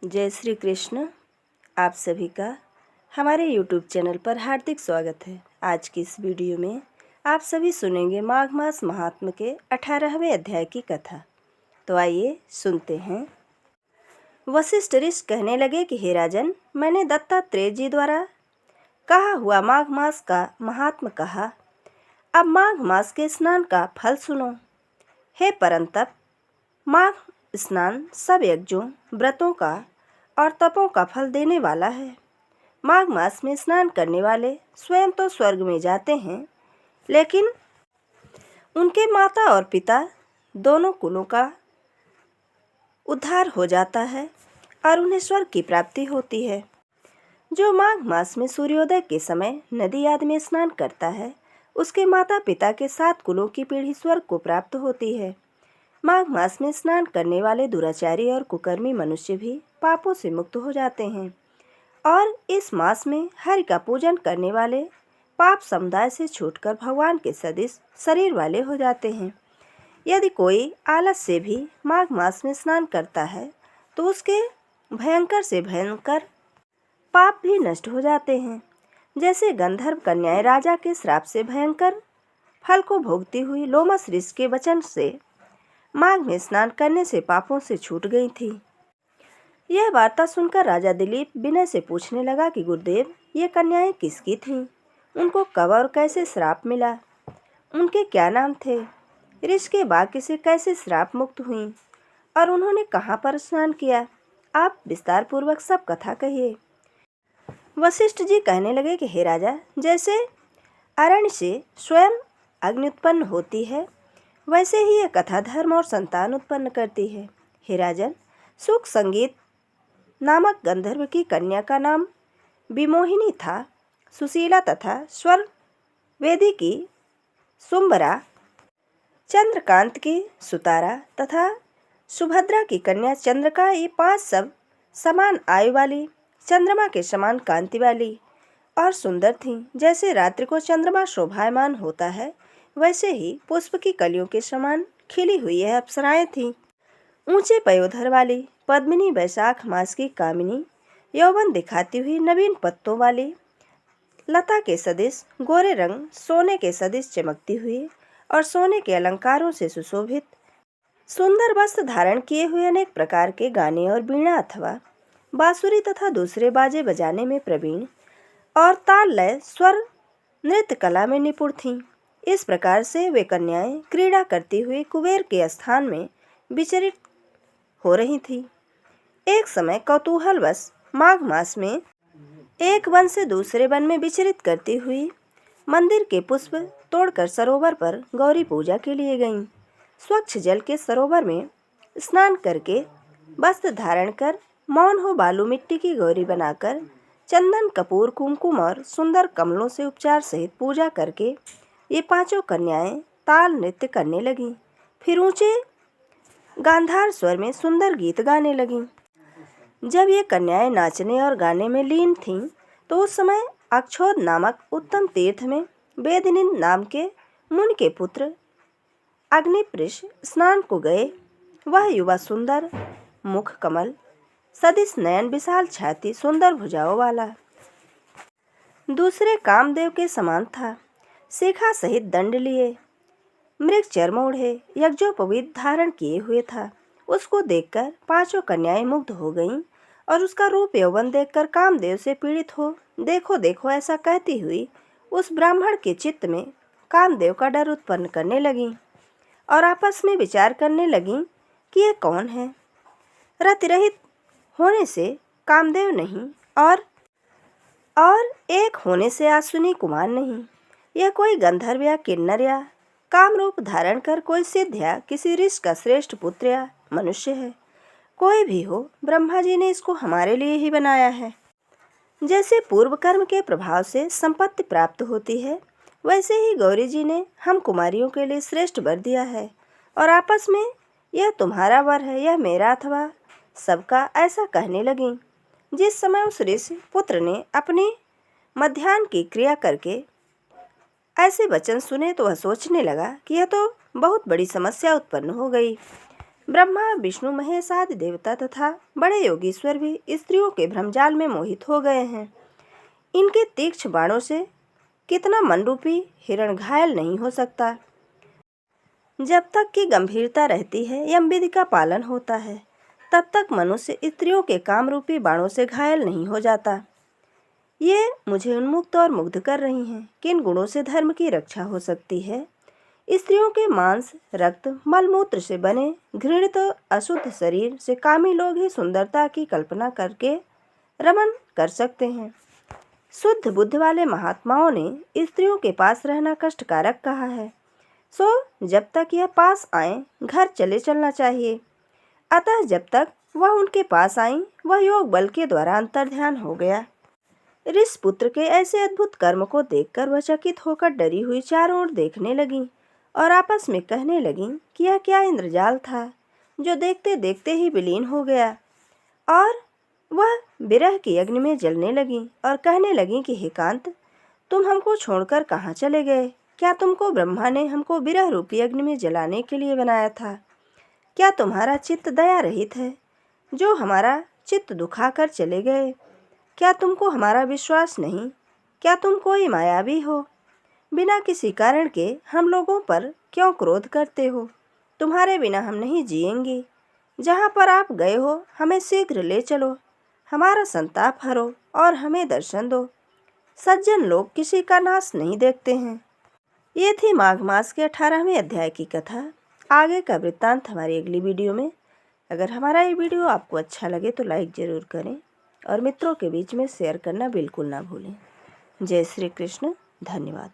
जय श्री कृष्ण। आप सभी का हमारे YouTube चैनल पर हार्दिक स्वागत है। आज की इस वीडियो में आप सभी सुनेंगे माघ मास महात्म्य के 18वें अध्याय की कथा। तो आइए सुनते हैं। वशिष्ठ ऋषि कहने लगे कि हे राजन, मैंने दत्तात्रेय जी द्वारा कहा हुआ माघ मास का महात्म्य कहा। अब माघ मास के स्नान का फल सुनो। हे परंतप, माघ स्नान सब यज्ञों, व्रतों का और तपों का फल देने वाला है। माघ मास में स्नान करने वाले स्वयं तो स्वर्ग में जाते हैं, लेकिन उनके माता और पिता दोनों कुलों का उद्धार हो जाता है और उन्हें स्वर्ग की प्राप्ति होती है। जो माघ मास में सूर्योदय के समय नदी आदि में स्नान करता है, उसके माता पिता के 7 कुलों की पीढ़ी स्वर्ग को प्राप्त होती है। माघ मास में स्नान करने वाले दुराचारी और कुकर्मी मनुष्य भी पापों से मुक्त हो जाते हैं और इस मास में हरि का पूजन करने वाले पाप समुदाय से छूटकर भगवान के सदृश शरीर वाले हो जाते हैं। यदि कोई आलस से भी माघ मास में स्नान करता है तो उसके भयंकर से भयंकर पाप भी नष्ट हो जाते हैं। जैसे गंधर्व कन्याएं राजा के श्राप से भयंकर फल को भोगती हुई लोमस ऋषि के वचन से माघ में स्नान करने से पापों से छूट गई थी। यह वार्ता सुनकर राजा दिलीप विनय से पूछने लगा कि गुरुदेव, ये कन्याएं किसकी थीं? उनको कब और कैसे श्राप मिला? उनके क्या नाम थे? ऋषि के वाक्य से कैसे श्राप मुक्त हुईं? और उन्होंने कहाँ पर स्नान किया? आप विस्तार पूर्वक सब कथा कहिए। वशिष्ठ जी कहने लगे कि हे राजा, जैसे अरण्य से स्वयं अग्नि उत्पन्न होती है, वैसे ही यह कथा धर्म और संतान उत्पन्न करती है। हे राजन, सुख संगीत नामक गंधर्व की कन्या का नाम विमोहिनी था। सुशीला तथा स्वर वेदी की सुंबरा, चंद्रकांत की सुतारा तथा सुभद्रा की कन्या चंद्रका, ये 5 सब समान आयु वाली, चंद्रमा के समान कांति वाली और सुंदर थीं। जैसे रात्रि को चंद्रमा शोभायमान होता है, वैसे ही पुष्प की कलियों के समान खिली हुई यह अप्सराएं थीं। ऊंचे पयोधर वाली, पद्मिनी वैशाख मास की कामिनी, यौवन दिखाती हुई नवीन पत्तों वाली, लता के सदिश गोरे रंग, सोने के सदिश चमकती हुई और सोने के अलंकारों से सुशोभित, सुंदर वस्त्र धारण किए हुए, अनेक प्रकार के गाने और वीणा अथवा बांसुरी तथा दूसरे बाजे बजाने में प्रवीण और ताल लय स्वर नृत्य कला में निपुण थीं। इस प्रकार से वे कन्याएं क्रीड़ा करती हुई कुबेर के स्थान में विचरित हो रही थीं। एक समय कौतूहलवश माघ मास में एक वन से दूसरे वन में विचरित करती हुई मंदिर के पुष्प तोड़कर सरोवर पर गौरी पूजा के लिए गईं। स्वच्छ जल के सरोवर में स्नान करके वस्त्र धारण कर मौन हो बालू मिट्टी की गौरी बनाकर चंदन कपूर कुमकुम और सुंदर कमलों से उपचार सहित पूजा करके ये 5 कन्याएं ताल नृत्य करने लगीं। फिर ऊंचे गांधार स्वर में सुंदर गीत गाने लगीं। जब ये कन्याएं नाचने और गाने में लीन थीं, तो उस समय अक्षोद नामक उत्तम तीर्थ में वेदनिन नाम के मुनि के पुत्र अग्निपृष स्नान को गए। वह युवा सुंदर मुख कमल सदिश नयन, विशाल छाती, सुंदर भुजाओं वाला, दूसरे कामदेव के समान था। शिखा सहित दंड लिए, मृग चर्म ओढ़े, यज्ञोपवीत धारण किए हुए था। उसको देखकर 5 कन्याएं मुग्ध हो गईं और उसका रूप यौवन देखकर कामदेव से पीड़ित हो देखो देखो ऐसा कहती हुई उस ब्राह्मण के चित्त में कामदेव का डर उत्पन्न करने लगीं और आपस में विचार करने लगीं कि यह कौन है। रतिरहित होने से कामदेव नहीं और एक होने से अश्विनी कुमार नहीं, यह कोई गंधर्व या किन्नर या काम रूप धारण कर कोई सिद्ध या किसी ऋषि का श्रेष्ठ पुत्र या मनुष्य है। कोई भी हो, ब्रह्मा जी ने इसको हमारे लिए ही बनाया है। जैसे पूर्व कर्म के प्रभाव से संपत्ति प्राप्त होती है, वैसे ही गौरी जी ने हम कुमारियों के लिए श्रेष्ठ वर दिया है और आपस में यह तुम्हारा वर है, यह मेरा अथवा सबका, ऐसा कहने लगीं। जिस समय उस ऋषि पुत्र ने अपनी मध्याह्न की क्रिया करके ऐसे वचन सुने तो वह सोचने लगा कि यह तो बहुत बड़ी समस्या उत्पन्न हो गई। ब्रह्मा विष्णु महेश आदि देवता तथा बड़े योगीश्वर भी स्त्रियों के भ्रमजाल में मोहित हो गए हैं। इनके तीक्ष्ण बाणों से कितना मनरूपी हिरण घायल नहीं हो सकता। जब तक की गंभीरता रहती है, यम विधि का पालन होता है, तब तक मनुष्य स्त्रियों के काम रूपी बाणों से घायल नहीं हो जाता। ये मुझे उन्मुक्त और मुग्ध कर रही हैं। किन गुणों से धर्म की रक्षा हो सकती है? स्त्रियों के मांस, रक्त, मलमूत्र से बने घृणित अशुद्ध शरीर से कामी लोग ही सुंदरता की कल्पना करके रमन कर सकते हैं। शुद्ध बुद्ध वाले महात्माओं ने स्त्रियों के पास रहना कष्टकारक कहा है, सो जब तक यह पास आए घर चले चलना चाहिए। अतः जब तक वह उनके पास आई, वह योग बल के द्वारा अंतर्ध्यान हो गया। ऋषपुत्र के ऐसे अद्भुत कर्म को देखकर वह चकित होकर डरी हुई चारों ओर देखने लगी और आपस में कहने लगी कि यह क्या इंद्रजाल था जो देखते देखते ही विलीन हो गया। और वह विरह की अग्नि में जलने लगी और कहने लगी कि हे कांत, तुम हमको छोड़कर कहाँ चले गए? क्या तुमको ब्रह्मा ने हमको विरह रूपी अग्नि में जलाने के लिए बनाया था? क्या तुम्हारा चित्त दया रहित है जो हमारा चित्त दुखाकर चले गए? क्या तुमको हमारा विश्वास नहीं? क्या तुम कोई मायावी हो? बिना किसी कारण के हम लोगों पर क्यों क्रोध करते हो? तुम्हारे बिना हम नहीं जिएंगे। जहाँ पर आप गए हो हमें शीघ्र ले चलो, हमारा संताप हरो और हमें दर्शन दो। सज्जन लोग किसी का नाश नहीं देखते हैं। ये थी माघ मास के 18वें अध्याय की कथा। आगे का वृत्तांत हमारी अगली वीडियो में। अगर हमारा ये वीडियो आपको अच्छा लगे तो लाइक ज़रूर करें और मित्रों के बीच में शेयर करना बिल्कुल ना भूलें। जय श्री कृष्ण। धन्यवाद।